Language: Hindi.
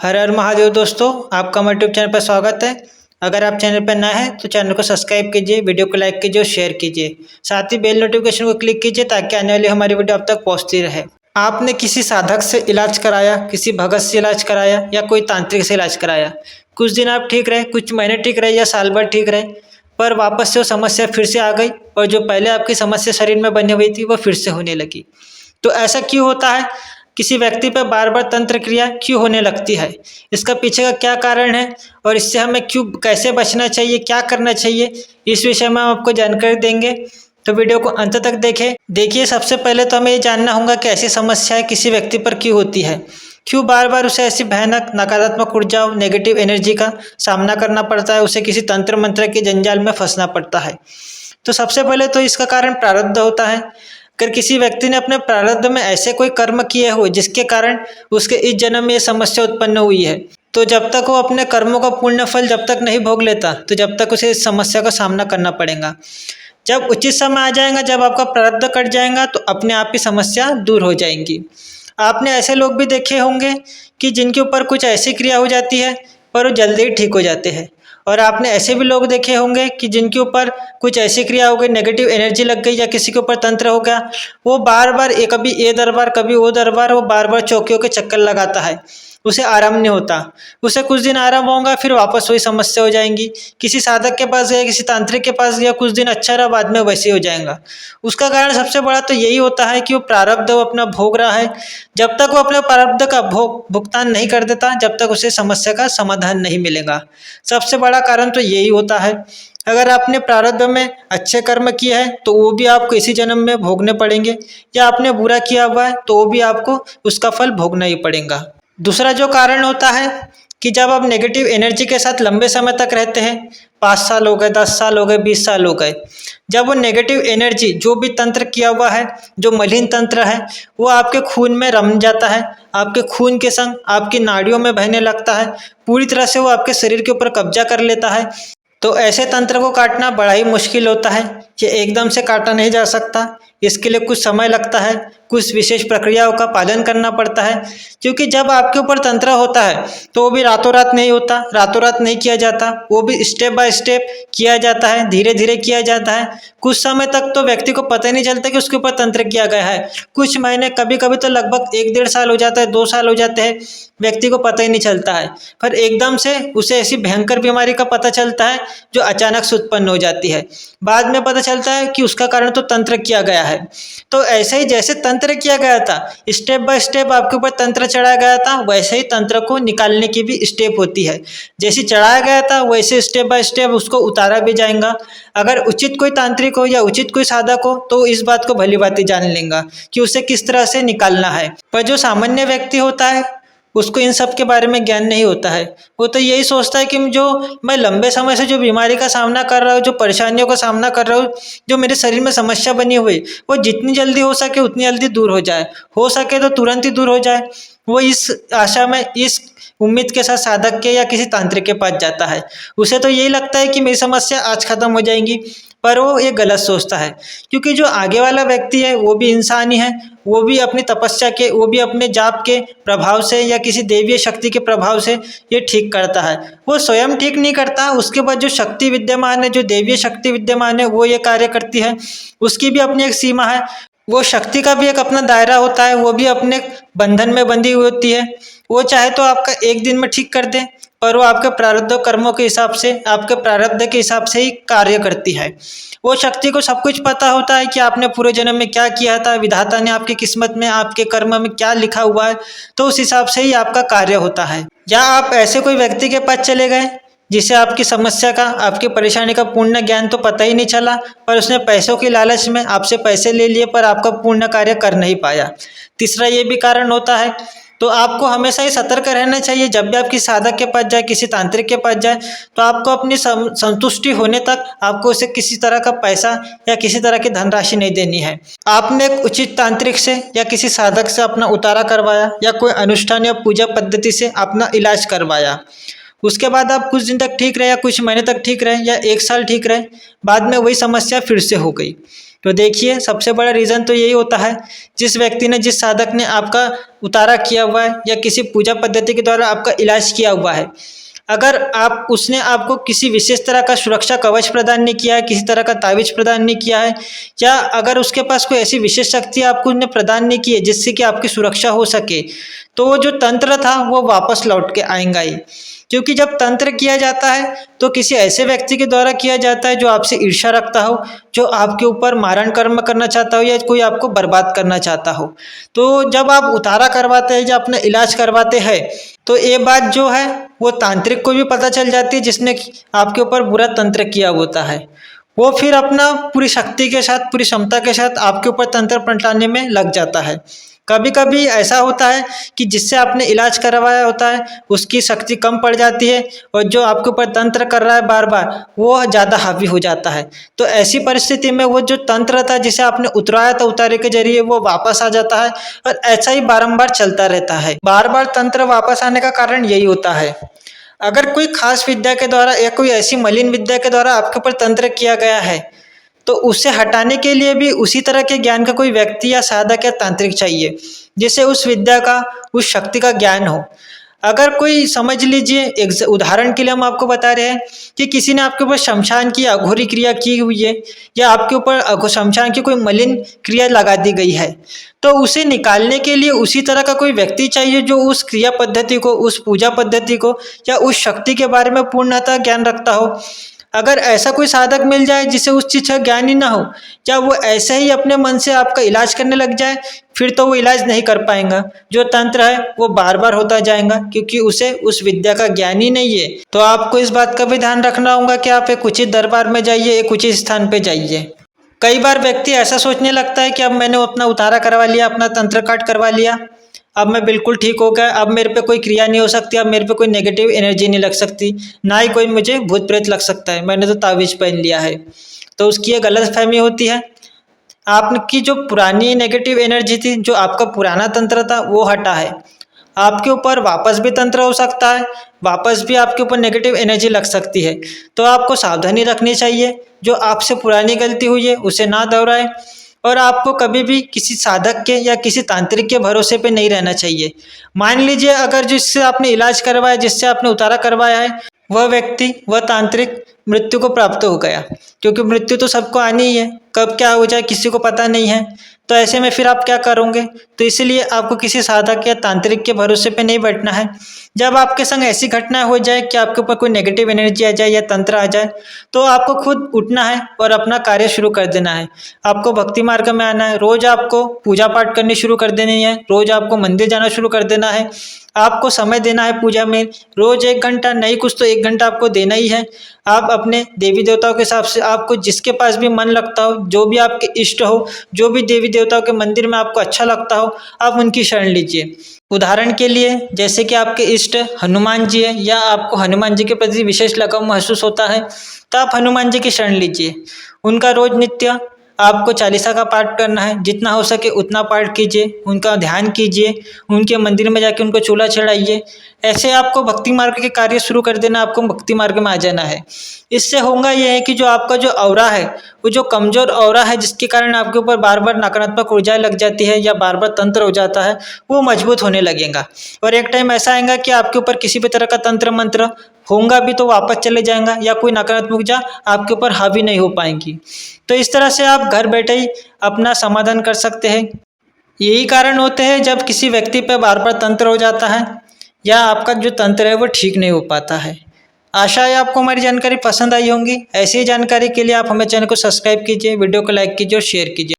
हर हर महादेव दोस्तों, आपका हमारे यूट्यूब चैनल पर स्वागत है। अगर आप चैनल पर नए हैं तो चैनल को सब्सक्राइब कीजिए, वीडियो को लाइक कीजिए और शेयर कीजिए। साथ ही बेल नोटिफिकेशन को क्लिक कीजिए ताकि आने वाली हमारी वीडियो आप तक पहुंचती रहे। आपने किसी साधक से इलाज कराया, किसी भगत से इलाज कराया या कोई तांत्रिक से इलाज कराया। कुछ दिन आप ठीक रहे, कुछ महीने ठीक रहे या साल भर ठीक रहे, पर वापस से वो समस्या फिर से आ गई और जो पहले आपकी समस्या शरीर में बनी हुई थी वो फिर से होने लगी। तो ऐसा क्यों होता है? किसी व्यक्ति पर बार बार तंत्र क्रिया क्यों होने लगती है? इसका पीछे का क्या कारण है और इससे हमें क्यों, कैसे बचना चाहिए, क्या करना चाहिए, इस विषय में हम आपको जानकारी देंगे। तो वीडियो को अंत तक देखें। देखिए, सबसे पहले तो हमें ये जानना होगा कि ऐसी समस्याएं किसी व्यक्ति पर क्यों होती है, क्यों बार बार उसे ऐसी भयानक नकारात्मक ऊर्जाओं, नेगेटिव एनर्जी का सामना करना पड़ता है, उसे किसी तंत्र मंत्र के जंजाल में फंसना पड़ता है। तो सबसे पहले तो इसका कारण प्रारब्ध होता है। अगर किसी व्यक्ति ने अपने प्रारब्ध में ऐसे कोई कर्म किए हो जिसके कारण उसके इस जन्म में ये समस्या उत्पन्न हुई है, तो जब तक वो अपने कर्मों का पूर्ण फल जब तक नहीं भोग लेता, तो जब तक उसे इस समस्या का सामना करना पड़ेगा। जब उचित समय आ जाएगा, जब आपका प्रारब्ध कट जाएगा, तो अपने आप ही समस्या दूर हो जाएंगी। आपने ऐसे लोग भी देखे होंगे कि जिनके ऊपर कुछ ऐसी क्रिया हो जाती है पर वो जल्दी ही ठीक हो जाते हैं, और आपने ऐसे भी लोग देखे होंगे कि जिनके ऊपर कुछ ऐसी क्रिया हो गई, नेगेटिव एनर्जी लग गई या किसी के ऊपर तंत्र हो गया, वो बार बार कभी ये दरबार कभी वो दरबार, वो बार बार चौकियों के चक्कर लगाता है, उसे आराम नहीं होता। उसे कुछ दिन आराम होगा, फिर वापस वही समस्या हो जाएंगी। किसी साधक के पास गया, किसी तांत्रिक के पास गया, कुछ दिन अच्छा रहा, बाद में वैसे ही हो जाएगा। उसका कारण सबसे बड़ा तो यही होता है कि वो प्रारब्ध वो अपना भोग रहा है। जब तक वो अपने प्रारब्ध का भुगतान नहीं कर देता, जब तक उसे समस्या का समाधान नहीं मिलेगा। सबसे बड़ा कारण तो यही होता है। अगर आपने प्रारब्ध में अच्छे कर्म किए हैं तो वो भी आपको इसी जन्म में भोगने पड़ेंगे, या आपने बुरा किया हुआ है तो वो भी आपको उसका फल भोगना ही पड़ेगा। दूसरा जो कारण होता है कि जब आप नेगेटिव एनर्जी के साथ लंबे समय तक रहते हैं, 5 साल हो गए, 10 साल हो गए, 20 साल हो गए, जब वो नेगेटिव एनर्जी, जो भी तंत्र किया हुआ है, जो मलिन तंत्र है, वो आपके खून में रम जाता है, आपके खून के संग आपकी नाड़ियों में बहने लगता है, पूरी तरह से वो आपके शरीर के ऊपर कब्जा कर लेता है। तो ऐसे तंत्र को काटना बड़ा ही मुश्किल होता है। ये एकदम से काटा नहीं जा सकता, इसके लिए कुछ समय लगता है, कुछ विशेष प्रक्रियाओं का पालन करना पड़ता है। क्योंकि जब आपके ऊपर तंत्र होता है तो वो भी रातों रात नहीं होता, रातों रात नहीं किया जाता, वो भी स्टेप बाय स्टेप किया जाता है, धीरे धीरे किया जाता है। कुछ समय तक तो व्यक्ति को पता ही नहीं चलता कि उसके ऊपर तंत्र किया गया है। कुछ महीने, कभी कभी तो लगभग 1-1.5 साल हो जाता है, 2 साल हो जाते हैं, व्यक्ति को पता ही नहीं चलता है। पर एकदम से उसे ऐसी भयंकर बीमारी का पता चलता है जो अचानक से उत्पन्न हो जाती है। बाद में पता चलता है कि उसका कारण तो तंत्र किया गया है। तो ऐसे ही जैसे तंत्र किया गया था, स्टेप बाय स्टेप आपके ऊपर तंत्र चढ़ाया गया था, वैसे ही तंत्र को निकालने की भी स्टेप होती है। जैसे चढ़ाया गया था वैसे स्टेप बाय स्टेप उसको उतारा भी जाएगा। अगर उचित कोई तांत्रिक हो या उचित कोई साधक हो तो इस बात को भली भांति जान लेगा कि उसे किस तरह से निकालना है। पर जो सामान्य व्यक्ति होता है उसको इन सब के बारे में ज्ञान नहीं होता है। वो तो यही सोचता है कि मैं लंबे समय से जो बीमारी का सामना कर रहा हूँ, जो परेशानियों का सामना कर रहा हूँ, जो मेरे शरीर में समस्या बनी हुई, वो जितनी जल्दी हो सके उतनी जल्दी दूर हो सके तो तुरंत ही दूर हो जाए। वो इस आशा में, इस उम्मीद के साथ साधक के या किसी तांत्रिक के पास जाता है। उसे तो यही लगता है कि मेरी समस्या आज खत्म हो जाएंगी, पर वो ये गलत सोचता है। क्योंकि जो आगे वाला व्यक्ति है वो भी इंसान ही है, वो भी अपनी तपस्या के, वो भी अपने जाप के प्रभाव से या किसी देवीय शक्ति के प्रभाव से ये ठीक करता है। वो स्वयं ठीक नहीं करता, उसके बाद जो शक्ति विद्यमान है, जो देवीय शक्ति विद्यमान है, वो ये कार्य करती है। उसकी भी अपनी एक सीमा है, वो शक्ति का भी एक अपना दायरा होता है, वो भी अपने बंधन में बंधी हुई होती है। वो चाहे तो आपका एक दिन में ठीक कर दे, पर वो आपके प्रारब्ध कर्मों के हिसाब से, आपके प्रारब्ध के हिसाब से ही कार्य करती है। वो शक्ति को सब कुछ पता होता है कि आपने पूरे जन्म में क्या किया था, विधाता ने आपकी किस्मत में, आपके कर्म में क्या लिखा हुआ है, तो उस हिसाब से ही आपका कार्य होता है। या आप ऐसे कोई व्यक्ति के पास चले गए जिसे आपकी समस्या का, आपकी परेशानी का पूर्ण ज्ञान तो पता ही नहीं चला, पर उसने पैसों की लालच में आपसे पैसे ले लिए पर आपका पूर्ण कार्य कर नहीं पाया। तीसरा ये भी कारण होता है। तो आपको हमेशा ही सतर्क रहना चाहिए। जब भी आप किसी साधक के पास जाए, किसी तांत्रिक के पास जाए, तो आपको अपनी संतुष्टि होने तक आपको उसे किसी तरह का पैसा या किसी तरह की धनराशि नहीं देनी है। आपने एक उचित तांत्रिक से या किसी साधक से अपना उतारा करवाया, या कोई अनुष्ठान या पूजा पद्धति से अपना इलाज करवाया, उसके बाद आप कुछ दिन तक ठीक रहे, या कुछ महीने तक ठीक रहे, या 1 साल ठीक रहे, बाद में वही समस्या फिर से हो गई, तो देखिए सबसे बड़ा रीज़न तो यही होता है, जिस व्यक्ति ने, जिस साधक ने आपका उतारा किया हुआ है या किसी पूजा पद्धति के द्वारा आपका इलाज किया हुआ है, अगर उसने आपको किसी विशेष तरह का सुरक्षा कवच प्रदान नहीं किया है, किसी तरह का ताबीज प्रदान नहीं किया है, या अगर उसके पास कोई ऐसी विशेष शक्ति आपको उसने प्रदान नहीं की है जिससे कि आपकी सुरक्षा हो सके, तो वो जो तंत्र था वो वापस लौट के आएगा ही। क्योंकि जब तंत्र किया जाता है तो किसी ऐसे व्यक्ति के द्वारा किया जाता है जो आपसे ईर्ष्या रखता हो, जो आपके ऊपर मारण कर्म करना चाहता हो या कोई आपको बर्बाद करना चाहता हो। तो जब आप उतारा करवाते हैं या अपना इलाज करवाते हैं तो ये बात जो है वो तांत्रिक को भी पता चल जाती है, जिसने आपके ऊपर बुरा तंत्र किया होता है। वो फिर अपना पूरी शक्ति के साथ, पूरी क्षमता के साथ आपके ऊपर तंत्र पलटाने में लग जाता है। कभी कभी ऐसा होता है कि जिससे आपने इलाज करवाया होता है उसकी शक्ति कम पड़ जाती है और जो आपके ऊपर तंत्र कर रहा है बार बार वो ज़्यादा हावी हो जाता है। तो ऐसी परिस्थिति में वो जो तंत्र था जिसे आपने उतराया था उतारे के जरिए वो वापस आ जाता है और ऐसा ही बारंबार चलता रहता है। बार बार तंत्र वापस आने का कारण यही होता है। अगर कोई खास विद्या के द्वारा या कोई ऐसी मलिन विद्या के द्वारा आपके ऊपर तंत्र किया गया है तो उसे हटाने के लिए भी उसी तरह के ज्ञान का कोई व्यक्ति या साधक या तांत्रिक चाहिए जिसे उस विद्या का, उस शक्ति का ज्ञान हो। अगर कोई, समझ लीजिए एक उदाहरण के लिए हम आपको बता रहे हैं कि किसी ने आपके ऊपर शमशान की अघोरी क्रिया की हुई है या आपके ऊपर शमशान की कोई मलिन क्रिया लगा दी गई है, तो उसे निकालने के लिए उसी तरह का कोई व्यक्ति चाहिए जो उस क्रिया पद्धति को, उस पूजा पद्धति को या उस शक्ति के बारे में पूर्णतः ज्ञान रखता हो। अगर ऐसा कोई साधक मिल जाए जिसे उस चीज़ का ज्ञान ही ना हो, या वो ऐसे ही अपने मन से आपका इलाज करने लग जाए, फिर तो वो इलाज नहीं कर पाएगा। जो तंत्र है वो बार बार होता जाएगा क्योंकि उसे उस विद्या का ज्ञान ही नहीं है। तो आपको इस बात का भी ध्यान रखना होगा कि आप एक उचित दरबार में जाइए, एक उचित स्थान पे जाइए। कई बार व्यक्ति ऐसा सोचने लगता है कि अब मैंने अपना उतारा करवा लिया, अपना तंत्र काट करवा लिया, अब मैं बिल्कुल ठीक हो गया, अब मेरे पे कोई क्रिया नहीं हो सकती, अब मेरे पे कोई नेगेटिव एनर्जी नहीं लग सकती, ना ही कोई मुझे भूत प्रेत लग सकता है, मैंने तो तावीज पहन लिया है। तो उसकी ये गलतफहमी होती है। आपकी जो पुरानी नेगेटिव एनर्जी थी, जो आपका पुराना तंत्र था वो हटा है, आपके ऊपर वापस भी तंत्र हो सकता है, वापस भी आपके ऊपर नेगेटिव एनर्जी लग सकती है। तो आपको सावधानी रखनी चाहिए, जो आपसे पुरानी गलती हुई है उसे ना दोहराए और आपको कभी भी किसी साधक के या किसी तांत्रिक के भरोसे पे नहीं रहना चाहिए। मान लीजिए अगर जिससे आपने इलाज करवाया, जिससे आपने उतारा करवाया है, वह व्यक्ति, वह तांत्रिक मृत्यु को प्राप्त हो गया, क्योंकि मृत्यु तो सबको आनी ही है, कब क्या हो जाए किसी को पता नहीं है। तो ऐसे में फिर आप क्या करोगे? तो इसलिए आपको किसी साधक या तांत्रिक के भरोसे पे नहीं बैठना है। जब आपके संग ऐसी घटना हो जाए कि आपके ऊपर कोई नेगेटिव एनर्जी आ जाए या तंत्र आ जाए, तो आपको खुद उठना है और अपना कार्य शुरू कर देना है। आपको भक्ति मार्ग में आना है, रोज आपको पूजा पाठ करनी शुरू कर देनी है, रोज आपको मंदिर जाना शुरू कर देना है, आपको समय देना है पूजा में, रोज 1 घंटा नहीं कुछ तो 1 घंटा आपको देना ही है। आप अपने देवी देवताओं के हिसाब से, आपको जिसके पास भी मन लगता हो, जो भी आपके इष्ट हो, जो भी देवी देवताओं के मंदिर में आपको अच्छा लगता हो, आप उनकी शरण लीजिए। उदाहरण के लिए जैसे कि आपके इष्ट हनुमान जी है या आपको हनुमान जी के प्रति विशेष लगाव महसूस होता है, तो आप हनुमान जी की शरण लीजिए। उनका रोज नित्य आपको चालीसा का पाठ करना है, जितना हो सके उतना पाठ कीजिए, उनका ध्यान कीजिए, उनके मंदिर में जाके उनको चूल्हा चढ़ाइए। ऐसे आपको भक्ति मार्ग के कार्य शुरू कर देना, आपको भक्ति मार्ग में आ जाना है। इससे होगा यह है कि जो आपका जो औरा है, वो जो कमजोर औरा है जिसके कारण आपके ऊपर बार बार नकारात्मक ऊर्जा लग जाती है या बार बार तंत्र हो जाता है, वो मजबूत होने लगेगा। और एक टाइम ऐसा आएगा कि आपके ऊपर किसी भी तरह का तंत्र मंत्र होगा भी तो वापस चले जाएगा या कोई नकारात्मक ऊर्जा आपके ऊपर हावी नहीं हो पाएंगी। तो इस तरह से आप घर बैठे ही अपना समाधान कर सकते हैं। यही कारण होते हैं जब किसी व्यक्ति पर बार बार तंत्र हो जाता है या आपका जो तंत्र है वो ठीक नहीं हो पाता है। आशा है आपको हमारी जानकारी पसंद आई होंगी। ऐसी जानकारी के लिए आप हमारे चैनल को सब्सक्राइब कीजिए, वीडियो को लाइक कीजिए और शेयर कीजिए।